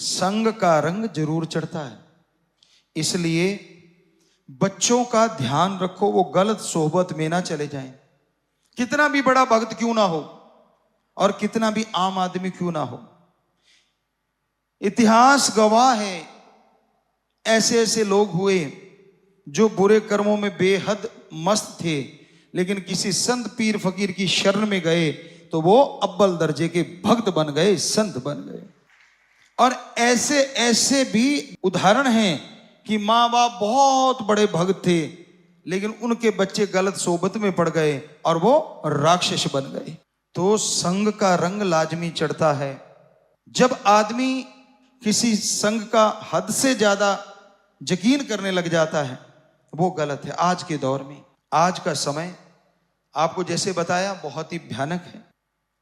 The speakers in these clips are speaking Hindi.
संग का रंग जरूर चढ़ता है। इसलिए बच्चों का ध्यान रखो, वो गलत सोहबत में ना चले जाएं। कितना भी बड़ा भक्त क्यों ना हो और कितना भी आम आदमी क्यों ना हो, इतिहास गवाह है, ऐसे ऐसे लोग हुए जो बुरे कर्मों में बेहद मस्त थे, लेकिन किसी संत पीर फकीर की शरण में गए तो वो अव्वल दर्जे के भक्त बन गए, संत बन गए। और ऐसे ऐसे भी उदाहरण हैं कि माँ बाप बहुत बड़े भक्त थे, लेकिन उनके बच्चे गलत सोबत में पड़ गए और वो राक्षस बन गए। तो संग का रंग लाजमी चढ़ता है। जब आदमी किसी संग का हद से ज्यादा यकीन करने लग जाता है, वो गलत है। आज के दौर में, आज का समय आपको जैसे बताया बहुत ही भयानक है।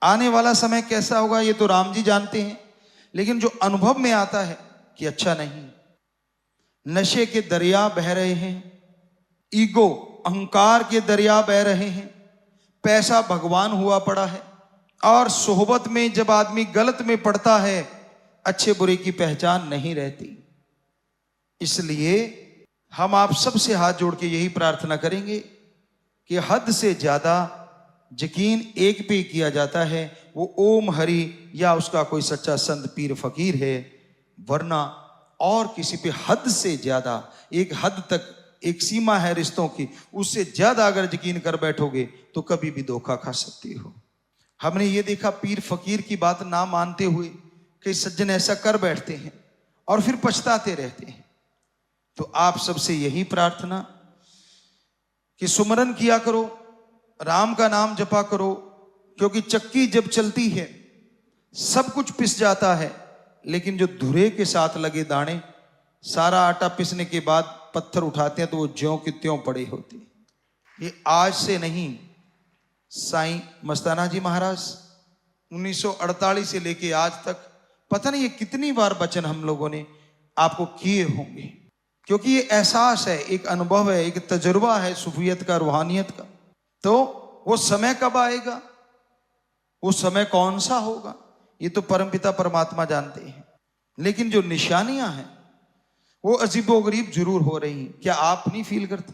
आने वाला समय कैसा होगा ये तो राम जी जानते हैं, लेकिन जो अनुभव में आता है कि अच्छा नहीं। नशे के दरिया बह रहे हैं, ईगो अहंकार के दरिया बह रहे हैं, पैसा भगवान हुआ पड़ा है, और सोहबत में जब आदमी गलत में पड़ता है, अच्छे बुरे की पहचान नहीं रहती। इसलिए हम आप सबसे हाथ जोड़ के यही प्रार्थना करेंगे कि हद से ज्यादा यकीन एक पे किया जाता है, वो ओम हरि या उसका कोई सच्चा संत पीर फकीर है, वरना और किसी पे हद से ज्यादा, एक हद तक एक सीमा है रिश्तों की, उससे ज्यादा अगर यकीन कर बैठोगे तो कभी भी धोखा खा सकते हो। हमने ये देखा पीर फकीर की बात ना मानते हुए कई सज्जन ऐसा कर बैठते हैं और फिर पछताते रहते हैं। तो आप सबसे यही प्रार्थना कि सुमरन किया करो, राम का नाम जपा करो, क्योंकि चक्की जब चलती है सब कुछ पिस जाता है, लेकिन जो धुरे के साथ लगे दाने, सारा आटा पिसने के बाद पत्थर उठाते हैं तो वो ज्यों की त्यों पड़े होते हैं। ये आज से नहीं, साईं मस्ताना जी महाराज 1948 से लेके आज तक पता नहीं ये कितनी बार वचन हम लोगों ने आपको किए होंगे, क्योंकि ये एहसास है, एक अनुभव है, एक तजुर्बा है सूफियत का, रूहानियत का। तो वो समय कब आएगा, वो समय कौन सा होगा, ये तो परमपिता परमात्मा जानते हैं। लेकिन जो निशानियां हैं वो अजीबोगरीब जरूर हो रही हैं। क्या आप नहीं फील करते?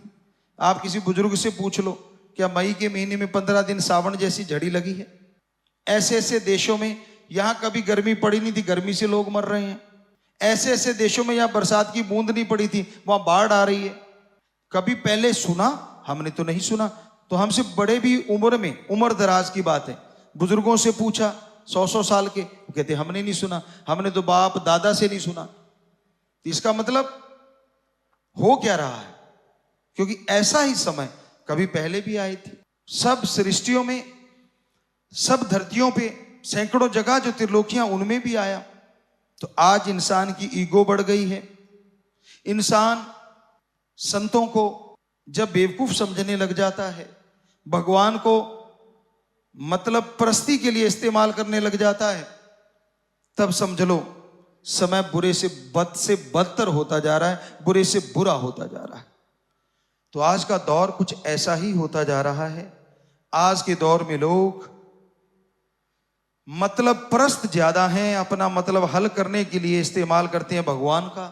आप किसी बुजुर्ग से पूछ लो, क्या मई के महीने में 15 दिन सावन जैसी झड़ी लगी है? ऐसे ऐसे देशों में, यहां कभी गर्मी पड़ी नहीं थी, गर्मी से लोग मर रहे हैं। ऐसे ऐसे देशों में यहां बरसात की बूंद नहीं पड़ी थी, वहां बाढ़ आ रही है। कभी पहले सुना? हमने तो नहीं सुना। तो हमसे बड़े भी उम्र में, उम्र दराज की बात है, बुजुर्गों से पूछा 100-100 साल के, वो कहते हमने नहीं सुना, हमने तो बाप दादा से नहीं सुना। इसका मतलब हो क्या रहा है? क्योंकि ऐसा ही समय कभी पहले भी आए थे। सब सृष्टियों में, सब धरतियों पे, सैकड़ों जगह जो त्रिलोकियां, उनमें भी आया। तो आज इंसान की ईगो बढ़ गई है। इंसान संतों को जब बेवकूफ समझने लग जाता है, भगवान को मतलब प्रस्ती के लिए इस्तेमाल करने लग जाता है, तब समझ लो समय बुरे से बदतर होता जा रहा है, बुरे से बुरा होता जा रहा है। तो आज का दौर कुछ ऐसा ही होता जा रहा है। आज के दौर में लोग मतलब परस्त ज्यादा हैं, अपना मतलब हल करने के लिए इस्तेमाल करते हैं भगवान का।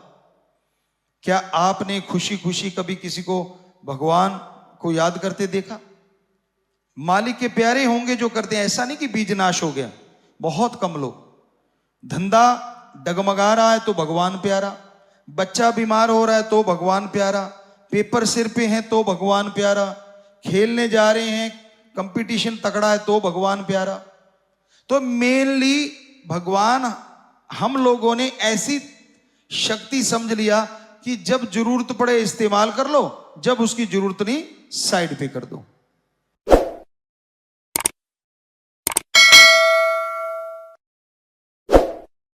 क्या आपने खुशी खुशी कभी किसी को भगवान को याद करते देखा? मालिक के प्यारे होंगे जो करते हैं, ऐसा नहीं कि बीज नाश हो गया। बहुत कम लोग। धंधा डगमगा रहा है तो भगवान प्यारा, बच्चा बीमार हो रहा है तो भगवान प्यारा, पेपर सिर पे हैं तो भगवान प्यारा, खेलने जा रहे हैं, कंपटीशन तगड़ा है तो भगवान प्यारा। तो मेनली भगवान हम लोगों ने ऐसी शक्ति समझ लिया कि जब जरूरत पड़े इस्तेमाल कर लो, जब उसकी जरूरत नहीं साइड पे कर दो।